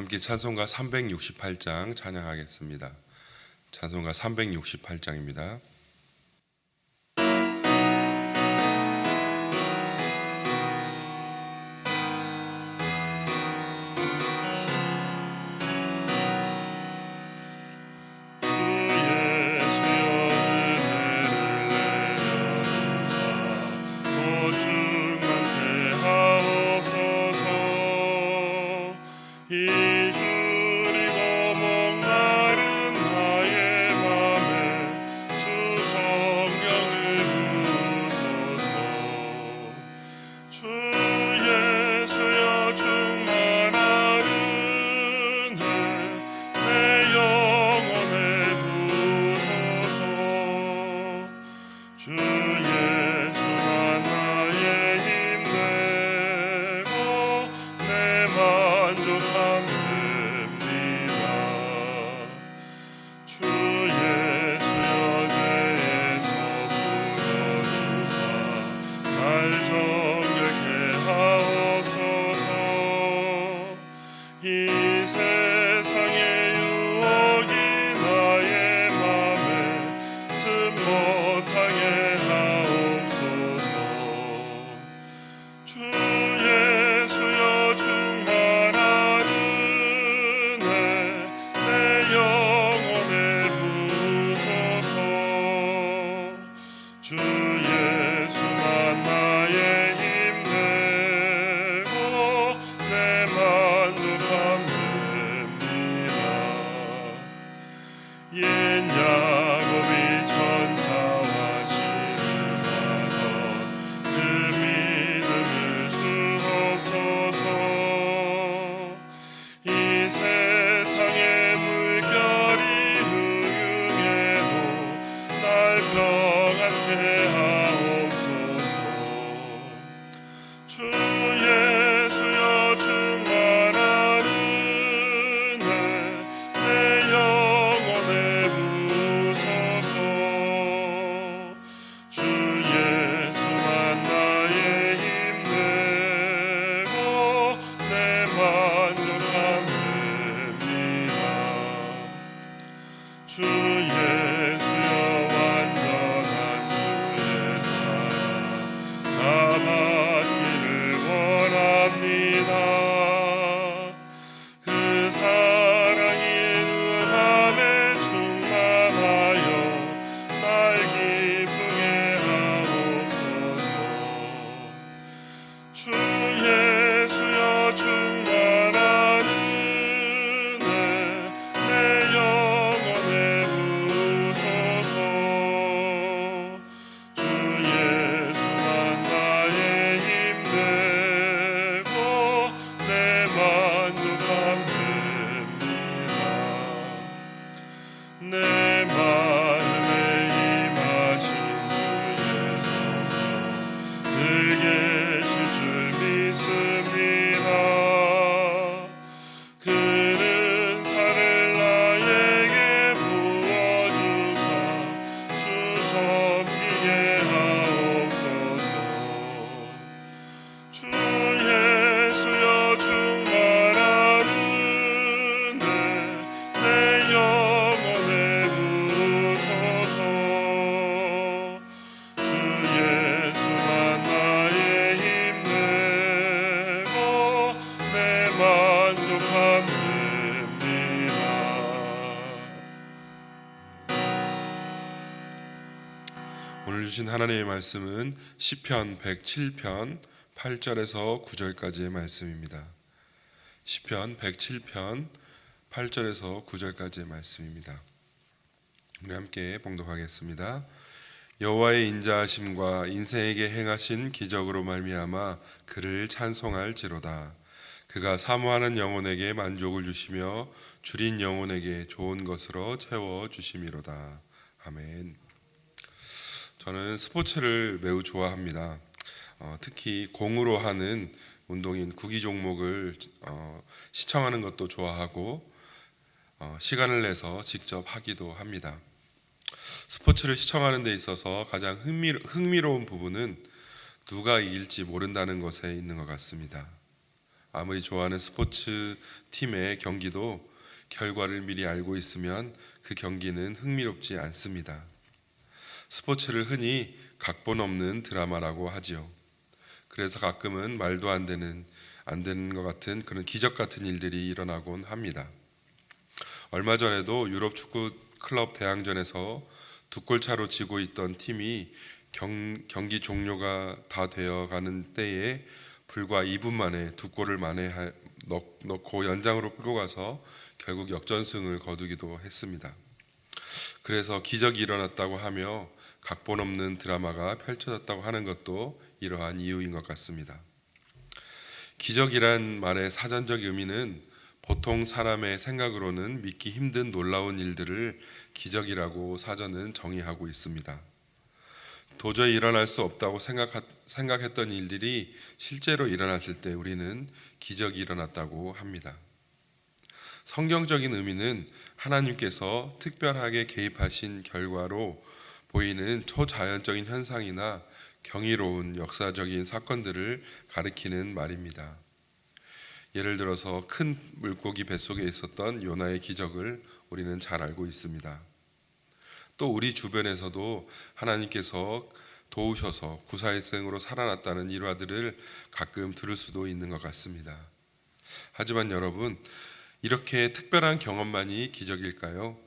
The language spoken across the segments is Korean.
함께 찬송가 368장 찬양하겠습니다. 찬송가 368장입니다. 오늘 주신 하나님의 말씀은 시편 107편 8절에서 9절까지의 말씀입니다. 시편 107편 8절에서 9절까지의 말씀입니다. 우리 함께 봉독하겠습니다. 여호와의 인자하심과 인생에게 행하신 기적으로 말미암아 그를 찬송할지로다. 그가 사모하는 영혼에게 만족을 주시며 줄인 영혼에게 좋은 것으로 채워 주심이로다. 아멘. 저는 스포츠를 매우 좋아합니다. 특히 공으로 하는 운동인 구기 종목을 시청하는 것도 좋아하고 시간을 내서 직접 하기도 합니다. 스포츠를 시청하는 데 있어서 가장 흥미로운 부분은 누가 이길지 모른다는 것에 있는 것 같습니다. 아무리 좋아하는 스포츠 팀의 경기도 결과를 미리 알고 있으면 그 경기는 흥미롭지 않습니다. 스포츠를 흔히 각본 없는 드라마라고 하지요. 그래서 가끔은 말도 안 되는 것 같은 그런 기적 같은 일들이 일어나곤 합니다. 얼마 전에도 유럽 축구 클럽 대항전에서 2골 차로 지고 있던 팀이 경기 종료가 다 되어 가는 때에 불과 2분 만에 2골을 넣고 연장으로 끌고 가서 결국 역전승을 거두기도 했습니다. 그래서 기적이 일어났다고 하며 각본 없는 드라마가 펼쳐졌다고 하는 것도 이러한 이유인 것 같습니다. 기적이란 말의 사전적 의미는 보통 사람의 생각으로는 믿기 힘든 놀라운 일들을 기적이라고 사전은 정의하고 있습니다. 도저히 일어날 수 없다고 생각했던 일들이 실제로 일어났을 때 우리는 기적이 일어났다고 합니다. 성경적인 의미는 하나님께서 특별하게 개입하신 결과로 보이는 초자연적인 현상이나 경이로운 역사적인 사건들을 가리키는 말입니다. 예를 들어서 큰 물고기 뱃속에 있었던 요나의 기적을 우리는 잘 알고 있습니다. 또 우리 주변에서도 하나님께서 도우셔서 구사일생으로 살아났다는 일화들을 가끔 들을 수도 있는 것 같습니다. 하지만 여러분, 이렇게 특별한 경험만이 기적일까요?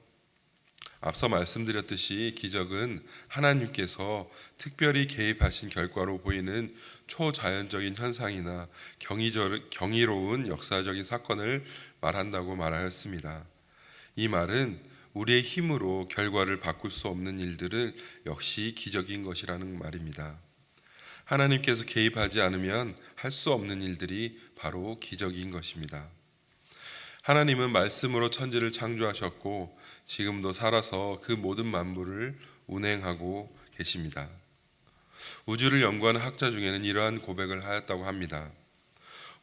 앞서 말씀드렸듯이 기적은 하나님께서 특별히 개입하신 결과로 보이는 초자연적인 현상이나 경이로운 역사적인 사건을 말한다고 말하였습니다. 이 말은 우리의 힘으로 결과를 바꿀 수 없는 일들을 역시 기적인 것이라는 말입니다. 하나님께서 개입하지 않으면 할 수 없는 일들이 바로 기적인 것입니다. 하나님은 말씀으로 천지를 창조하셨고 지금도 살아서 그 모든 만물을 운행하고 계십니다. 우주를 연구하는 학자 중에는 이러한 고백을 하였다고 합니다.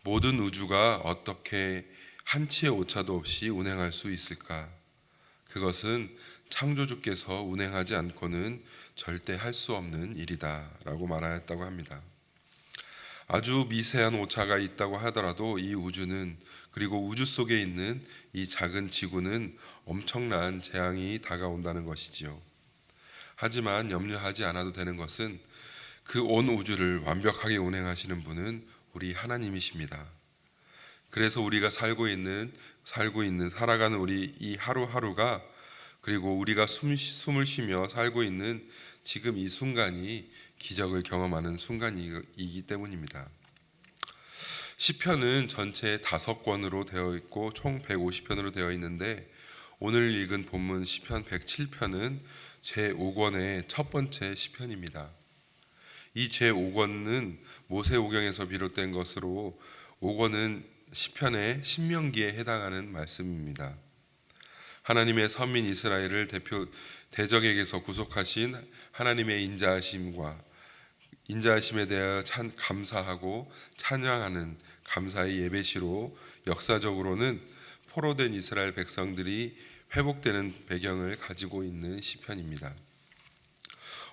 모든 우주가 어떻게 한치의 오차도 없이 운행할 수 있을까? 그것은 창조주께서 운행하지 않고는 절대 할 수 없는 일이다 라고 말하였다고 합니다. 아주 미세한 오차가 있다고 하더라도 이 우주는, 그리고 우주 속에 있는 이 작은 지구는 엄청난 재앙이 다가온다는 것이지요. 하지만 염려하지 않아도 되는 것은 그 온 우주를 완벽하게 운행하시는 분은 우리 하나님이십니다. 그래서 우리가 살아가는 우리 이 하루하루가, 그리고 우리가 숨을 쉬며 살고 있는 지금 이 순간이 기적을 경험하는 순간이기 때문입니다. 시편은 전체 5권으로 되어 있고 총 150편으로 되어 있는데 오늘 읽은 본문 시편 107편은 제5권의 첫 번째 시편입니다. 이 제5권은 모세오경에서 비롯된 것으로 5권은 시편의 신명기에 해당하는 말씀입니다. 하나님의 선민 이스라엘을 대적에게서 구속하신 하나님의 인자하심에 대하여 감사하고 찬양하는 감사의 예배시로 역사적으로는 포로된 이스라엘 백성들이 회복되는 배경을 가지고 있는 시편입니다.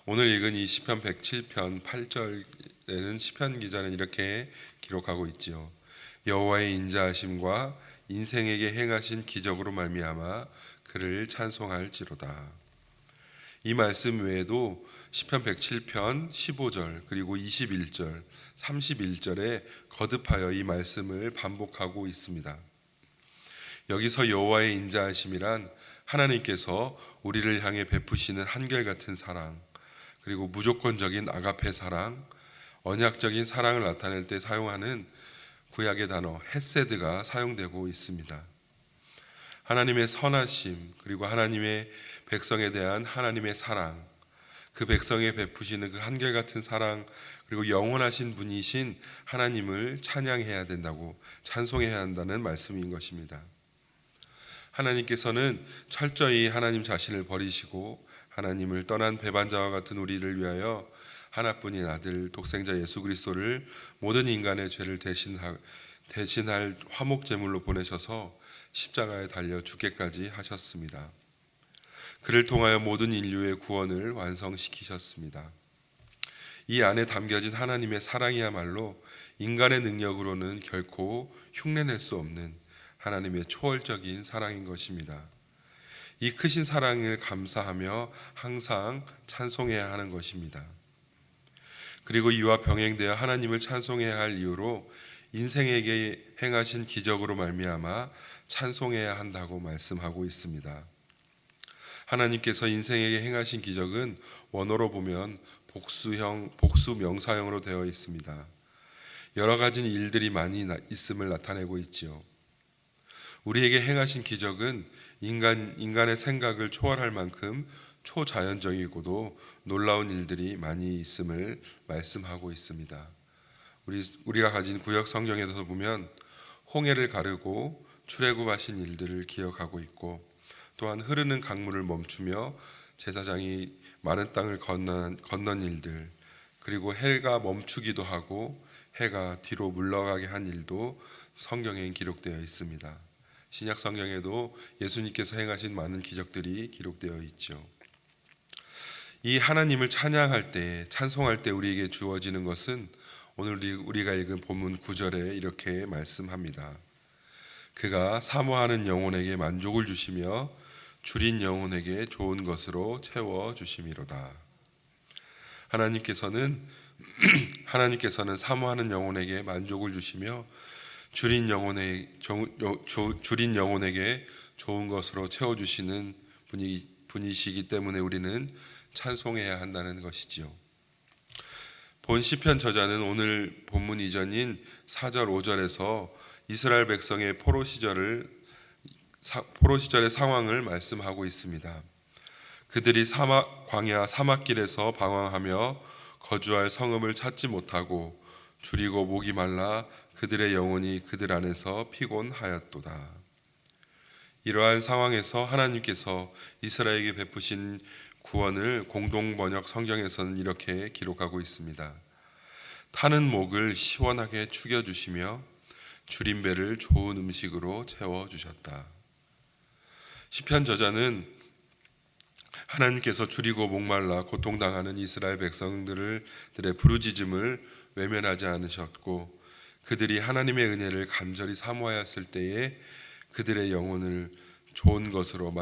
오늘 읽은 이 시편 107편 8절에는 시편 기자는 이렇게 기록하고 있지요. 여호와의 인자하심과 인생에게 행하신 기적으로 말미암아 그를 찬송할지로다. 이 말씀 외에도 시편 107편 15절 그리고 21절, 31절에 거듭하여 이 말씀을 반복하고 있습니다. 여기서 여호와의 인자하심이란 하나님께서 우리를 향해 베푸시는 한결같은 사랑, 그리고 무조건적인 아가페 사랑, 언약적인 사랑을 나타낼 때 사용하는 구약의 단어 헤세드가 사용되고 있습니다. 하나님의 선하심, 그리고 하나님의 백성에 대한 하나님의 사랑, 그 백성에 베푸시는 그 한결같은 사랑, 그리고 영원하신 분이신 하나님을 찬양해야 된다고, 찬송해야 한다는 말씀인 것입니다. 하나님께서는 철저히 하나님 자신을 버리시고 하나님을 떠난 배반자와 같은 우리를 위하여 하나뿐인 아들 독생자 예수 그리스도를 모든 인간의 죄를 대신할 화목제물로 보내셔서 십자가에 달려 죽게까지 하셨습니다. 그를 통하여 모든 인류의 구원을 완성시키셨습니다. 이 안에 담겨진 하나님의 사랑이야말로 인간의 능력으로는 결코 흉내낼 수 없는 하나님의 초월적인 사랑인 것입니다. 이 크신 사랑을 감사하며 항상 찬송해야 하는 것입니다. 그리고 이와 병행되어 하나님을 찬송해야 할 이유로 인생에게 행하신 기적으로 말미암아 찬송해야 한다고 말씀하고 있습니다. 하나님께서 인생에게 행하신 기적은 원어로 보면 복수 명사형으로 되어 있습니다. 여러 가지 일들이 많이 있음을 나타내고 있지요. 우리에게 행하신 기적은 인간의 생각을 초월할 만큼 초자연적이고도 놀라운 일들이 많이 있음을 말씀하고 있습니다. 우리가 가진 구약 성경에서 보면 홍해를 가르고 출애굽하신 일들을 기억하고 있고, 또한 흐르는 강물을 멈추며 제사장이 마른 땅을 건넌 일들, 그리고 해가 멈추기도 하고 해가 뒤로 물러가게 한 일도 성경에 기록되어 있습니다. 신약 성경에도 예수님께서 행하신 많은 기적들이 기록되어 있죠. 이 하나님을 찬양할 때, 찬송할 때 우리에게 주어지는 것은 오늘 우리가 읽은 본문 9절에 이렇게 말씀합니다. 그가 사모하는 영혼에게 만족을 주시며 줄인 영혼에게 좋은 것으로 채워 주심이로다. 하나님께서는 사모하는 영혼에게 만족을 주시며 줄인 영혼에게 좋은 것으로 채워 주시는 분이시기 때문에 우리는 찬송해야 한다는 것이지요. 본 시편 저자는 오늘 본문 이전인 4절 5절에서 이스라엘 백성의 포로 시절의 상황을 말씀하고 있습니다. 그들이 광야 사막길에서 방황하며 거주할 성읍을 찾지 못하고 줄이고 목이 말라 그들의 영혼이 그들 안에서 피곤하였도다. 이러한 상황에서 하나님께서 이스라엘에게 베푸신 구원을 공동 번역 성경에서는 이렇게 기록하고 있습니다. 타는 목을 시원하게 축여 주시며 줄인 배를 좋은 음식으로 채워 주셨다. 시편 저자는 하나님께서 줄이고 목말라 고통당하는 이스라엘 백성들의 부르짖음을 외면하지 않으셨고, 그들이 하나님의 은혜를 간절히 사모하였을 때에 그들의 영혼을 좋은 것으로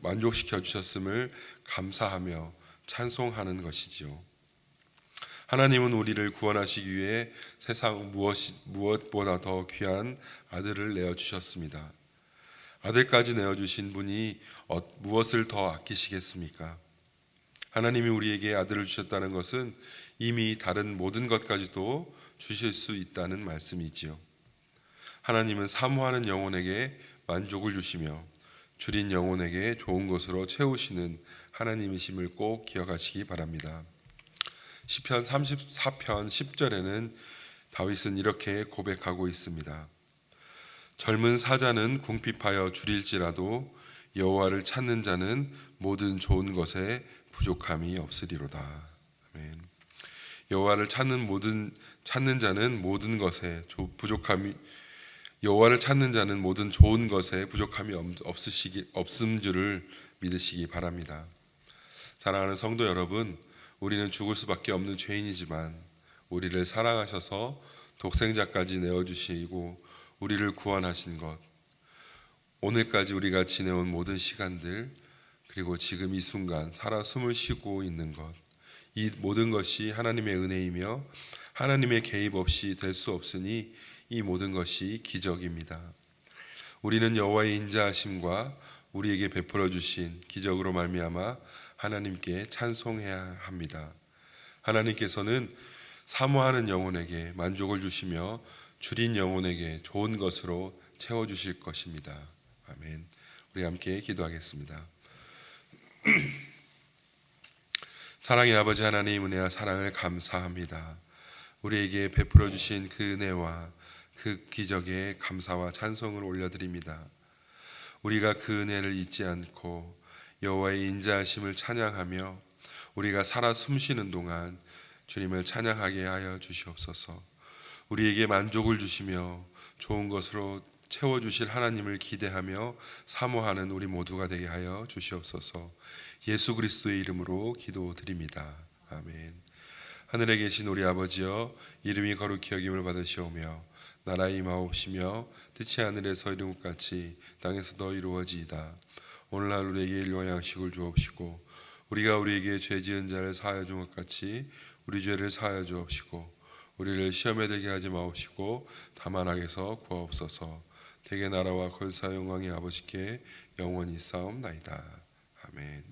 만족시켜 주셨음을 감사하며 찬송하는 것이지요. 하나님은 우리를 구원하시기 위해 세상 무엇보다 더 귀한 아들을 내어주셨습니다. 아들까지 내어주신 분이 무엇을 더 아끼시겠습니까? 하나님이 우리에게 아들을 주셨다는 것은 이미 다른 모든 것까지도 주실 수 있다는 말씀이지요. 하나님은 사모하는 영혼에게 만족을 주시며 줄인 영혼에게 좋은 것으로 채우시는 하나님이심을 꼭 기억하시기 바랍니다. 시편 34편 10절에는 다윗은 이렇게 고백하고 있습니다. 젊은 사자는 궁핍하여 줄일지라도 여호와를 찾는 자는 모든 좋은 것에 부족함이 없으리로다. 아멘. 여호와를 찾는 자는 모든 것에 여호와를 찾는 자는 모든 좋은 것에 부족함이 없음 줄을 믿으시기 바랍니다. 사랑하는 성도 여러분, 우리는 죽을 수밖에 없는 죄인이지만 우리를 사랑하셔서 독생자까지 내어주시고 우리를 구원하신 것, 오늘까지 우리가 지내온 모든 시간들, 그리고 지금 이 순간 살아 숨을 쉬고 있는 것, 이 모든 것이 하나님의 은혜이며 하나님의 개입 없이 될 수 없으니 이 모든 것이 기적입니다. 우리는 여호와의 인자하심과 우리에게 베풀어 주신 기적으로 말미암아 하나님께 찬송해야 합니다. 하나님께서는 사모하는 영혼에게 만족을 주시며 줄인 영혼에게 좋은 것으로 채워 주실 것입니다. 아멘. 우리 함께 기도하겠습니다. 사랑의 아버지 하나님, 은혜와 사랑을 감사합니다. 우리에게 베풀어 주신 그 은혜와 그 기적에 감사와 찬송을 올려드립니다. 우리가 그 은혜를 잊지 않고 여호와의 인자하심을 찬양하며 우리가 살아 숨쉬는 동안 주님을 찬양하게 하여 주시옵소서. 우리에게 만족을 주시며 좋은 것으로 채워주실 하나님을 기대하며 사모하는 우리 모두가 되게 하여 주시옵소서. 예수 그리스도의 이름으로 기도드립니다. 아멘. 하늘에 계신 우리 아버지여, 이름이 거룩히 여김을 받으시오며 나라에 임하옵시며 뜻이 하늘에서 이룬 것 같이 땅에서도 이루어지이다. 오늘날 우리에게 일용할 양식을 주옵시고 우리가 우리에게 죄 지은 자를 사하여 준 것 같이 우리 죄를 사하여 주옵시고 우리를 시험에 들게 하지 마옵시고 다만 악에서 구하옵소서. 대개 나라와 권사 영광이 아버지께 영원히 있사옵나이다. 아멘.